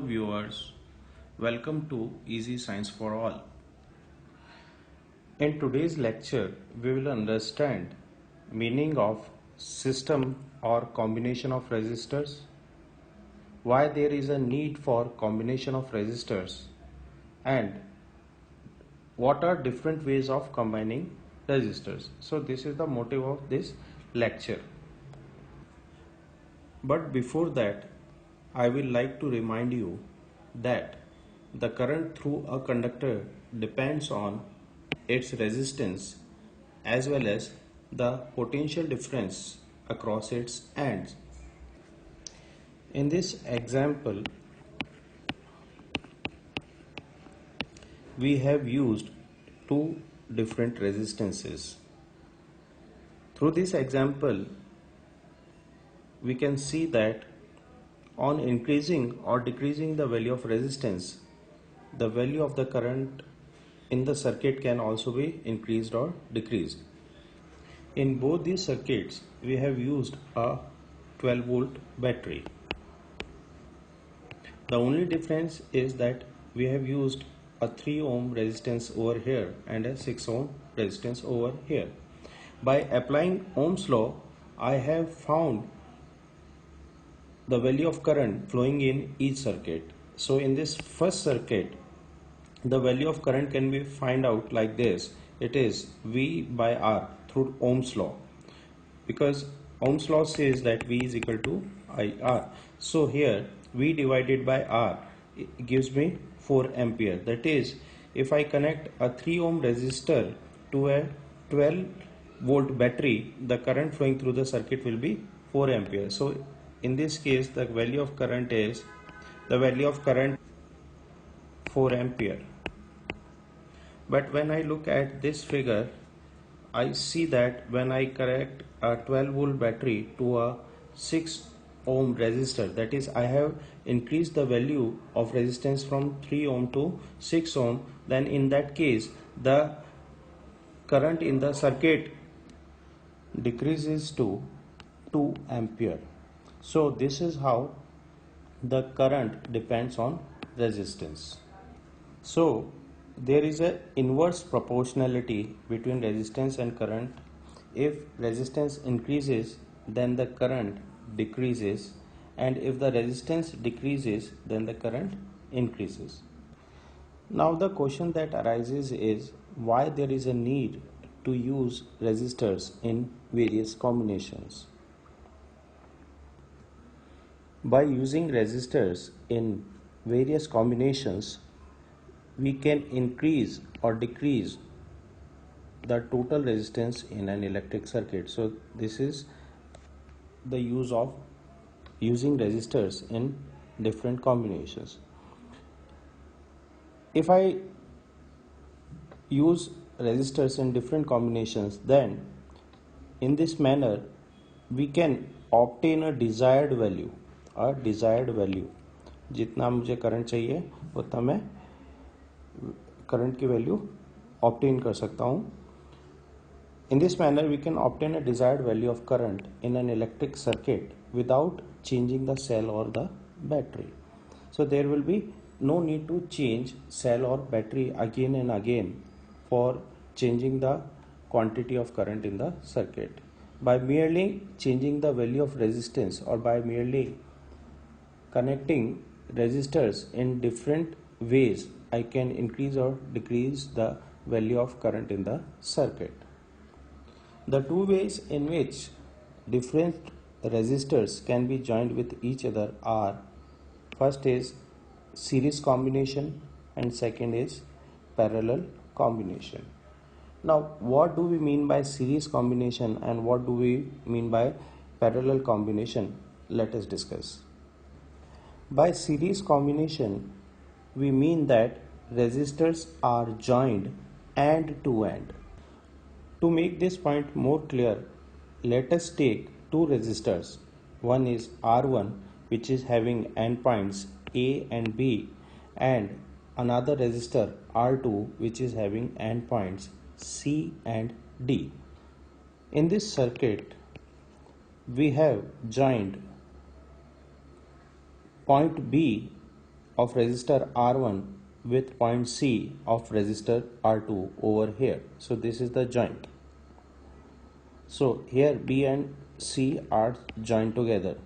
viewers, welcome to Easy Science for All. In today's lecture, we will understand meaning of system or combination of resistors, why there is a need for combination of resistors, and what are different ways of combining resistors. So this is the motive of this lecture. But before that, I will like to remind you that the current through a conductor depends on its resistance as well as the potential difference across its ends. In this example, we have used two different resistances. Through this example, we can see that on increasing or decreasing the value of resistance, the value of the current in the circuit can also be increased or decreased. In both these circuits, we have used a 12-volt battery. The only difference is that we have used a 3 ohm resistance over here and a 6 ohm resistance over here. By applying Ohm's law, I have found the value of current flowing in each circuit. So in this first circuit, the value of current can be find out like this. It is V by R through Ohm's law, because Ohm's law says that V is equal to IR. So here V divided by R gives me 4 ampere. That is, if I connect a 3 ohm resistor to a 12 volt battery, the current flowing through the circuit will be 4 ampere. So in this case, the value of current 4 ampere. But when I look at this figure, I see that when I connect a 12 volt battery to a 6 ohm resistor, that is, I have increased the value of resistance from 3 ohm to 6 ohm, then in that case the current in the circuit decreases to 2 ampere. So this is how the current depends on resistance. So there is an inverse proportionality between resistance and current. If resistance increases, then the current decreases, and if the resistance decreases, then the current increases. Now the question that arises is why there is a need to use resistors in various combinations. By using resistors in various combinations, we can increase or decrease the total resistance in an electric circuit. So this is the use of using resistors in different combinations. If I use resistors in different combinations, then in this manner we can obtain a desired value. जितना मुझे current चाहिए उतना मैं current की value obtain कर सकता हूँ. In this manner, we can obtain a desired value of current in an electric circuit without changing the cell or the battery. So there will be no need to change cell or battery again and again for changing the quantity of current in the circuit. By merely changing the value of resistance or by merely connecting resistors in different ways, I can increase or decrease the value of current in the circuit. The two ways in which different resistors can be joined with each other are, first is series combination and second is parallel combination. Now, what do we mean by series combination and what do we mean by parallel combination? Let us discuss. By series combination, we mean that resistors are joined end to end. To make this point more clear, let us take two resistors. One is R1, which is having endpoints A and B, and another resistor R2, which is having endpoints C and D. In this circuit, we have joined point B of resistor R1 with point C of resistor R2 over here. So this is the joint. So here B and C are joined together.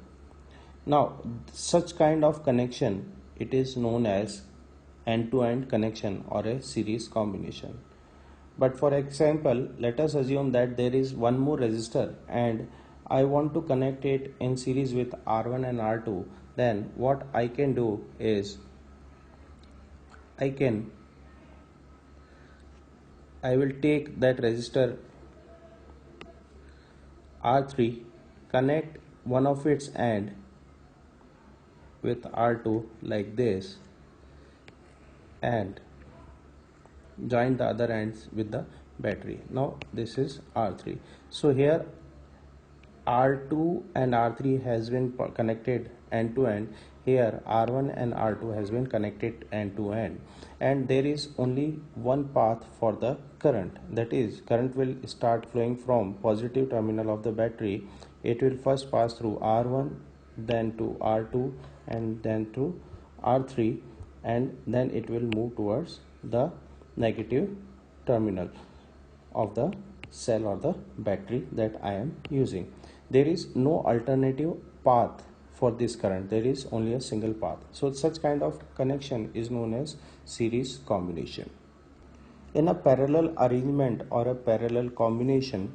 Now such kind of connection, it is known as end-to-end connection or a series combination. But for example, let us assume that there is one more resistor and I want to connect it in series with R1 and R2. Then what I can do is I will take that resistor R3, connect one of its end with R2 like this and join the other ends with the battery. Now this is R3. So here R2 and R3 has been connected end to end. Here R1 and R2 has been connected end to end, and there is only one path for the current. That is, current will start flowing from positive terminal of the battery. It will first pass through R1, then to R2, and then to R3, and then it will move towards the negative terminal of the cell or the battery that I am using. There is no alternative path for this current. There is only a single path. So such kind of connection is known as series combination. In a parallel arrangement or a parallel combination,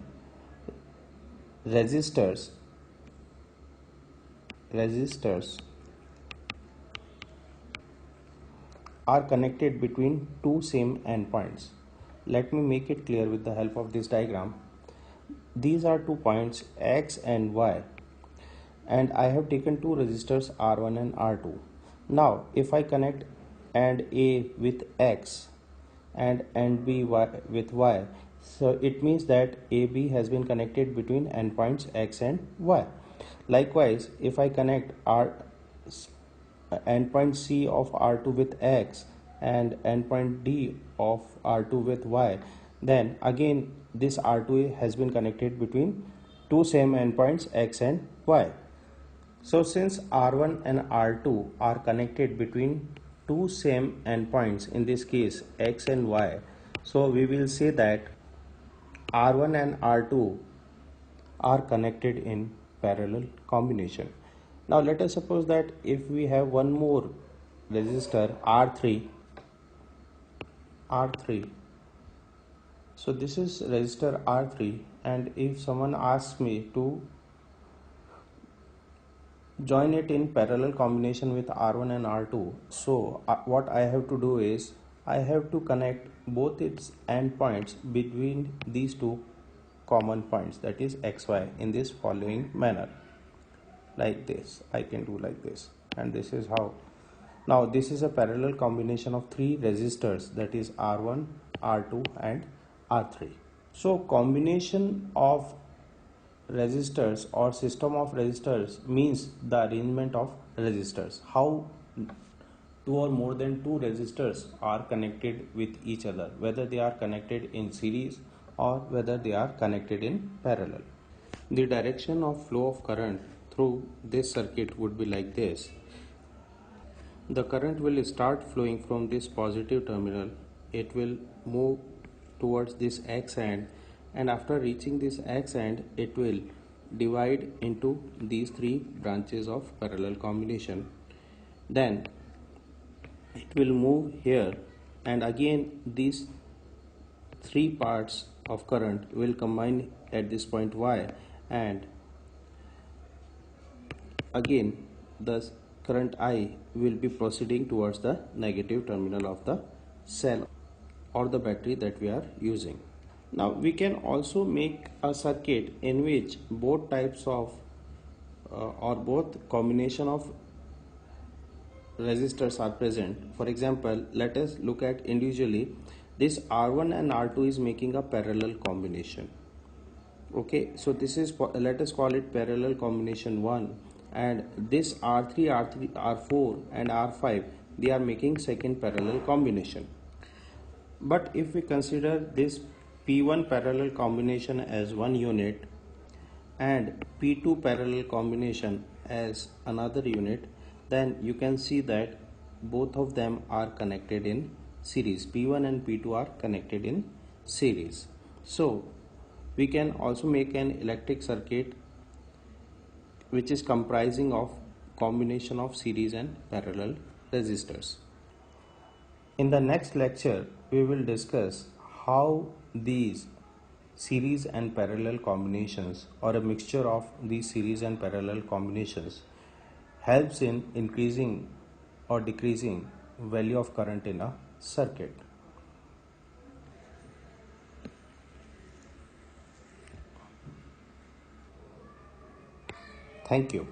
resistors are connected between two same endpoints. Let me make it clear with the help of this diagram. These are 2 points X and Y, and I have taken two resistors R1 and R2. Now if I connect end A with X and end B with Y, so it means that AB has been connected between endpoints X and Y. Likewise, if I connect endpoint C of R2 with X and endpoint D of R2 with Y, then again this R2 has been connected between two same endpoints X and Y. So since R1 and R2 are connected between two same endpoints, in this case X and Y, so we will say that R1 and R2 are connected in parallel combination. Now let us suppose that if we have one more resistor R3, so this is resistor R3, and if someone asks me to join it in parallel combination with R1 and R2, so what I have to do is I have to connect both its endpoints between these two common points, that is XY, in this following manner. Like this, I can do like this, and this is how. Now this is a parallel combination of three resistors, that is R1, R2 and R3. So combination of resistors or system of resistors means the arrangement of resistors. How two or more than two resistors are connected with each other, whether they are connected in series or whether they are connected in parallel. The direction of flow of current through this circuit would be like this. The current will start flowing from this positive terminal. It will move towards this X end, and after reaching this X end, it will divide into these three branches of parallel combination. Then it will move here, and again these three parts of current will combine at this point Y, and again the current I will be proceeding towards the negative terminal of the cell or the battery that we are using. Now we can also make a circuit in which both types of or both combination of resistors are present. For example, let us look at individually. This R1 and R2 is making a parallel combination. Okay, so this is, let us call it parallel combination 1, and this R3, R4 and R5, they are making second parallel combination. But if we consider this P1 parallel combination as one unit and P2 parallel combination as another unit, then you can see that both of them are connected in series. P1 and P2 are connected in series. So we can also make an electric circuit which is comprising of combination of series and parallel resistors. In the next lecture, we will discuss how these series and parallel combinations or a mixture of these series and parallel combinations helps in increasing or decreasing value of current in a circuit. Thank you.